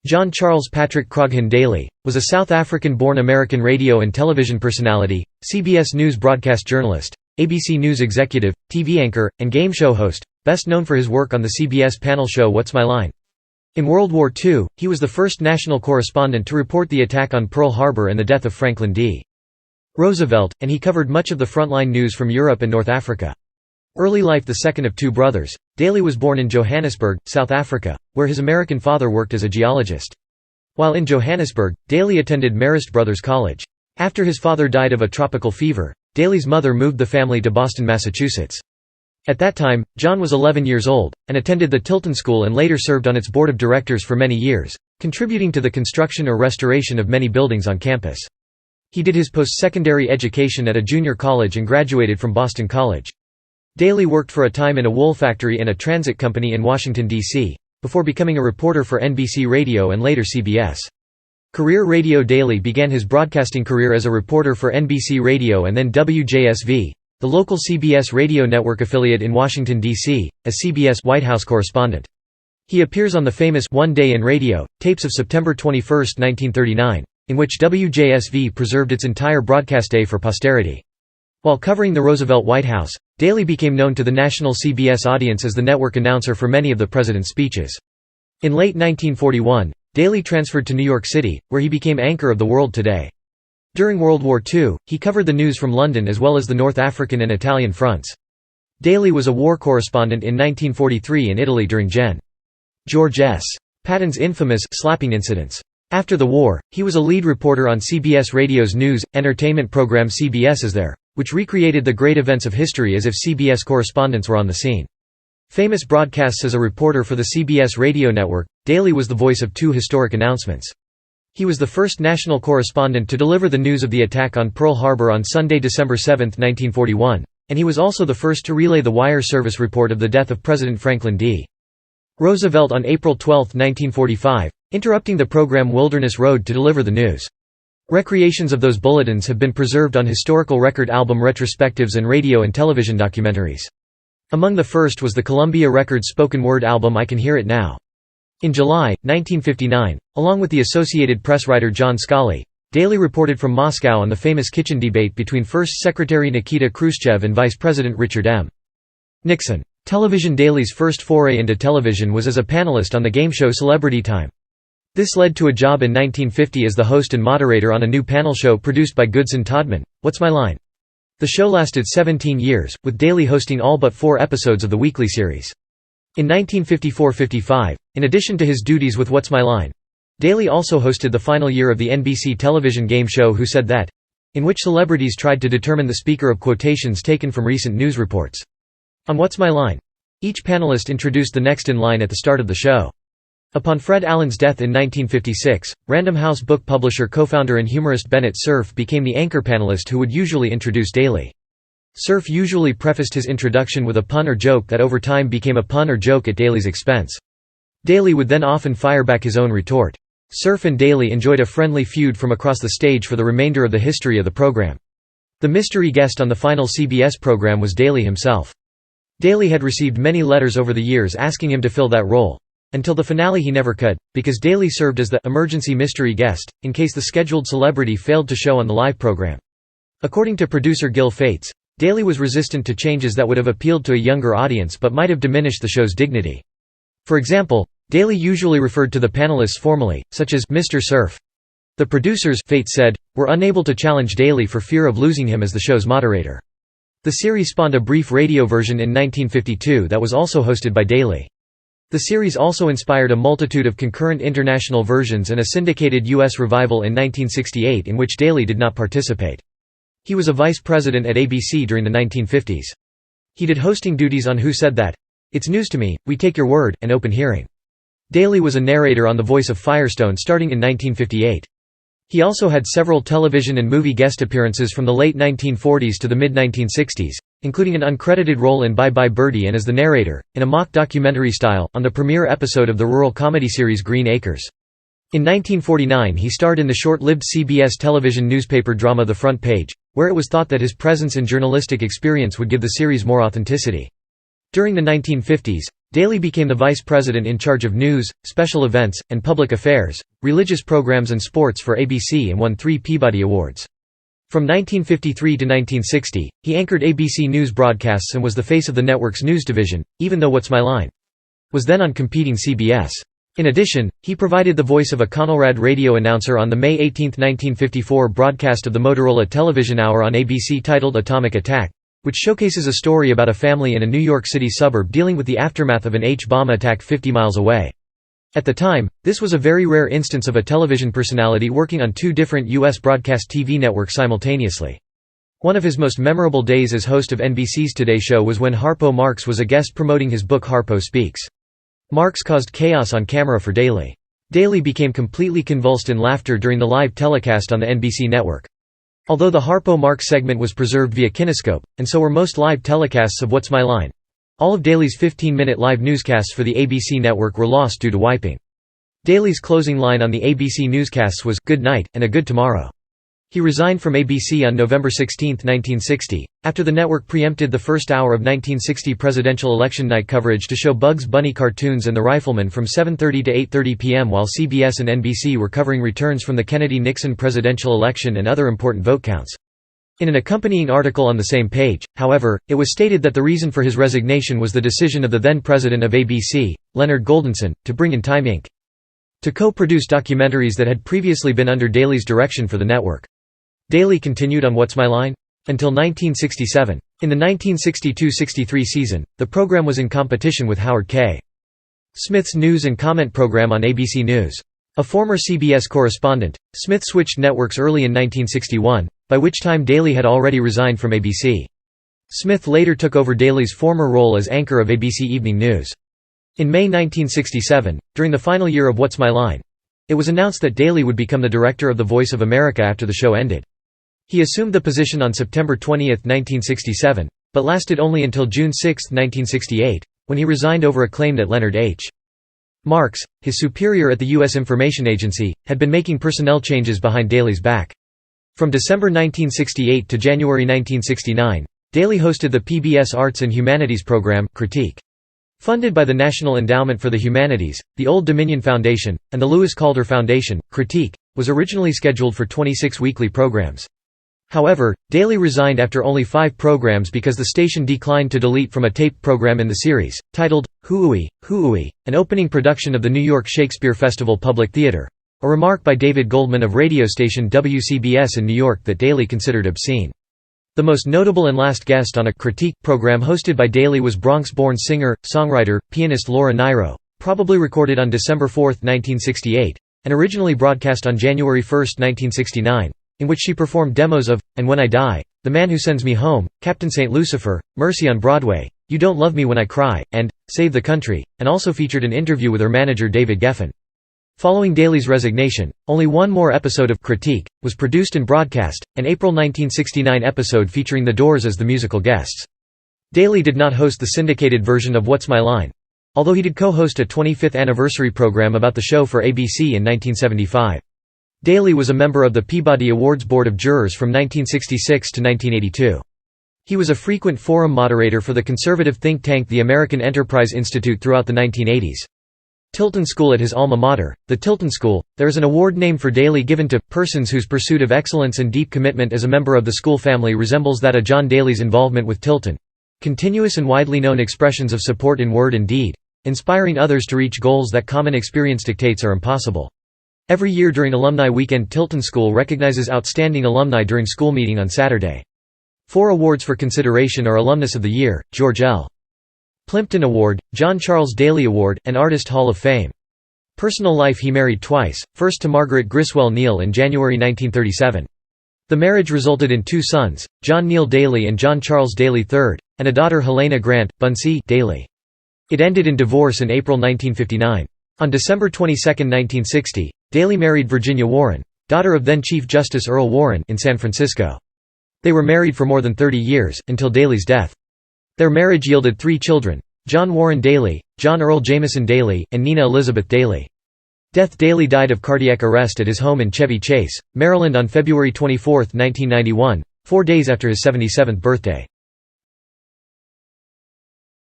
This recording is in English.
John Charles Patrick Croghan Daly, was a South African-born American radio and television personality, CBS News broadcast journalist, ABC News executive, TV anchor, and game show host, best known for his work on the CBS panel show What's My Line? In World War II, he was the first national correspondent to report the attack on Pearl Harbor and the death of Franklin D. Roosevelt, and he covered much of the frontline news from Europe and North Africa. Early life. The second of two brothers, Daly was born in Johannesburg, South Africa, where his American father worked as a geologist. While in Johannesburg, Daly attended Marist Brothers College. After his father died of a tropical fever, Daly's mother moved the family to Boston, Massachusetts. At that time, John was 11 years old, and attended the Tilton School and later served on its board of directors for many years, contributing to the construction or restoration of many buildings on campus. He did his post-secondary education at a junior college and graduated from Boston College. Daly worked for a time in a wool factory and a transit company in Washington, D.C., before becoming a reporter for NBC Radio and later CBS. Career radio. Daly began his broadcasting career as a reporter for NBC Radio and then WJSV, the local CBS radio network affiliate in Washington, D.C., as CBS White House correspondent. He appears on the famous One Day in Radio tapes of September 21, 1939, in which WJSV preserved its entire broadcast day for posterity. While covering the Roosevelt White House, Daly became known to the national CBS audience as the network announcer for many of the president's speeches. In late 1941, Daly transferred to New York City, where he became anchor of The World Today. During World War II, he covered the news from London as well as the North African and Italian fronts. Daly was a war correspondent in 1943 in Italy during Gen. George S. Patton's infamous slapping incidents. After the war, he was a lead reporter on CBS Radio's news, entertainment program CBS Is There, which recreated the great events of history as if CBS correspondents were on the scene. Famous broadcasts. As a reporter for the CBS radio network, Daly was the voice of two historic announcements. He was the first national correspondent to deliver the news of the attack on Pearl Harbor on Sunday, December 7, 1941, and he was also the first to relay the wire service report of the death of President Franklin D. Roosevelt on April 12, 1945, interrupting the program Wilderness Road to deliver the news. Recreations of those bulletins have been preserved on historical record album retrospectives and radio and television documentaries. Among the first was the Columbia Records spoken word album I Can Hear It Now. In July, 1959, along with the Associated Press writer John Scully, Daly reported from Moscow on the famous kitchen debate between First Secretary Nikita Khrushchev and Vice President Richard M. Nixon. Television. Daly's first foray into television was as a panelist on the game show Celebrity Time. This led to a job in 1950 as the host and moderator on a new panel show produced by Goodson Todman, What's My Line? The show lasted 17 years, with Daly hosting all but 4 episodes of the weekly series. In 1954–55, in addition to his duties with What's My Line? Daly also hosted the final year of the NBC television game show Who Said That?, in which celebrities tried to determine the speaker of quotations taken from recent news reports. On What's My Line? Each panelist introduced the next in line at the start of the show. Upon Fred Allen's death in 1956, Random House book publisher, co-founder and humorist Bennett Cerf became the anchor panelist who would usually introduce Daly. Cerf usually prefaced his introduction with a pun or joke that over time became a pun or joke at Daly's expense. Daly would then often fire back his own retort. Cerf and Daly enjoyed a friendly feud from across the stage for the remainder of the history of the program. The mystery guest on the final CBS program was Daly himself. Daly had received many letters over the years asking him to fill that role. Until the finale he never could, because Daly served as the emergency mystery guest, in case the scheduled celebrity failed to show on the live program. According to producer Gil Fates, Daly was resistant to changes that would have appealed to a younger audience but might have diminished the show's dignity. For example, Daly usually referred to the panelists formally, such as Mr. Cerf. The producers, Fates said, were unable to challenge Daly for fear of losing him as the show's moderator. The series spawned a brief radio version in 1952 that was also hosted by Daly. The series also inspired a multitude of concurrent international versions and a syndicated U.S. revival in 1968 in which Daly did not participate. He was a vice president at ABC during the 1950s. He did hosting duties on Who Said That?, It's News to Me, We Take Your Word, and Open Hearing. Daly was a narrator on The Voice of Firestone starting in 1958. He also had several television and movie guest appearances from the late 1940s to the mid-1960s, including an uncredited role in Bye Bye Birdie and as the narrator, in a mock documentary style, on the premiere episode of the rural comedy series Green Acres. In 1949 he starred in the short-lived CBS television newspaper drama The Front Page, where it was thought that his presence and journalistic experience would give the series more authenticity. During the 1950s, Daly became the vice president in charge of news, special events, and public affairs, religious programs and sports for ABC and won 3 Peabody Awards. From 1953 to 1960, he anchored ABC News broadcasts and was the face of the network's news division, even though What's My Line was then on competing CBS. In addition, he provided the voice of a Conelrad radio announcer on the May 18, 1954 broadcast of the Motorola Television Hour on ABC titled Atomic Attack, which showcases a story about a family in a New York City suburb dealing with the aftermath of an H-bomb attack 50 miles away. At the time, this was a very rare instance of a television personality working on 2 different U.S. broadcast TV networks simultaneously. One of his most memorable days as host of NBC's Today Show was when Harpo Marx was a guest promoting his book Harpo Speaks. Marx caused chaos on camera for Daly. Daly became completely convulsed in laughter during the live telecast on the NBC network. Although the Harpo Marx segment was preserved via kinescope, and so were most live telecasts of What's My Line, all of Daly's 15-minute live newscasts for the ABC network were lost due to wiping. Daly's closing line on the ABC newscasts was, "Good night, and a good tomorrow." He resigned from ABC on November 16, 1960, after the network preempted the first hour of 1960 presidential election night coverage to show Bugs Bunny cartoons and The Rifleman from 7:30 to 8:30 p.m. while CBS and NBC were covering returns from the Kennedy-Nixon presidential election and other important vote counts. In an accompanying article on the same page, however, it was stated that the reason for his resignation was the decision of the then president of ABC, Leonard Goldenson, to bring in Time Inc. to co-produce documentaries that had previously been under Daly's direction for the network. Daly continued on What's My Line? Until 1967. In the 1962–63 season, the program was in competition with Howard K. Smith's news and comment program on ABC News. A former CBS correspondent, Smith switched networks early in 1961, by which time Daly had already resigned from ABC. Smith later took over Daly's former role as anchor of ABC Evening News. In May 1967, during the final year of What's My Line? It was announced that Daly would become the director of The Voice of America after the show ended. He assumed the position on September 20, 1967, but lasted only until June 6, 1968, when he resigned over a claim that Leonard H. Marx, his superior at the U.S. Information Agency, had been making personnel changes behind Daly's back. From December 1968 to January 1969, Daly hosted the PBS Arts and Humanities program, Critique. Funded by the National Endowment for the Humanities, the Old Dominion Foundation, and the Lewis Calder Foundation, Critique was originally scheduled for 26 weekly programs. However, Daly resigned after only 5 programs because the station declined to delete from a taped program in the series, titled, Hooey, Hooey, an opening production of the New York Shakespeare Festival Public Theater. A remark by David Goldman of radio station WCBS in New York that Daly considered obscene. The most notable and last guest on a Critique program hosted by Daly was Bronx-born singer, songwriter, pianist Laura Nyro, probably recorded on December 4, 1968, and originally broadcast on January 1, 1969. In which she performed demos of, And When I Die, The Man Who Sends Me Home, Captain St. Lucifer, Mercy on Broadway, You Don't Love Me When I Cry, and Save the Country, and also featured an interview with her manager David Geffen. Following Daly's resignation, only one more episode of Critique was produced and broadcast, an April 1969 episode featuring The Doors as the musical guests. Daly did not host the syndicated version of What's My Line? Although he did co-host a 25th anniversary program about the show for ABC in 1975. Daly was a member of the Peabody Awards Board of Jurors from 1966 to 1982. He was a frequent forum moderator for the conservative think tank the American Enterprise Institute throughout the 1980s. Tilton School at his alma mater, the Tilton School, there is an award named for Daly given to persons whose pursuit of excellence and deep commitment as a member of the school family resembles that of John Daly's involvement with Tilton. Continuous and widely known expressions of support in word and deed, inspiring others to reach goals that common experience dictates are impossible. Every year during Alumni Weekend, Tilton School recognizes outstanding alumni during school meeting on Saturday. 4 awards for consideration are Alumnus of the Year, George L. Plimpton Award, John Charles Daly Award, and Artist Hall of Fame. Personal life: he married twice, first to Margaret Griswell Neal in January 1937. The marriage resulted in 2 sons, John Neal Daly and John Charles Daly III, and a daughter Helena Grant Bunsey Daly. It ended in divorce in April 1959. On December 22, 1960, Daly married Virginia Warren, daughter of then Chief Justice Earl Warren, in San Francisco. They were married for more than 30 years, until Daly's death. Their marriage yielded 3 children, John Warren Daly, John Earl Jameson Daly, and Nina Elizabeth Daly. Death: Daly died of cardiac arrest at his home in Chevy Chase, Maryland on February 24, 1991, 4 days after his 77th birthday.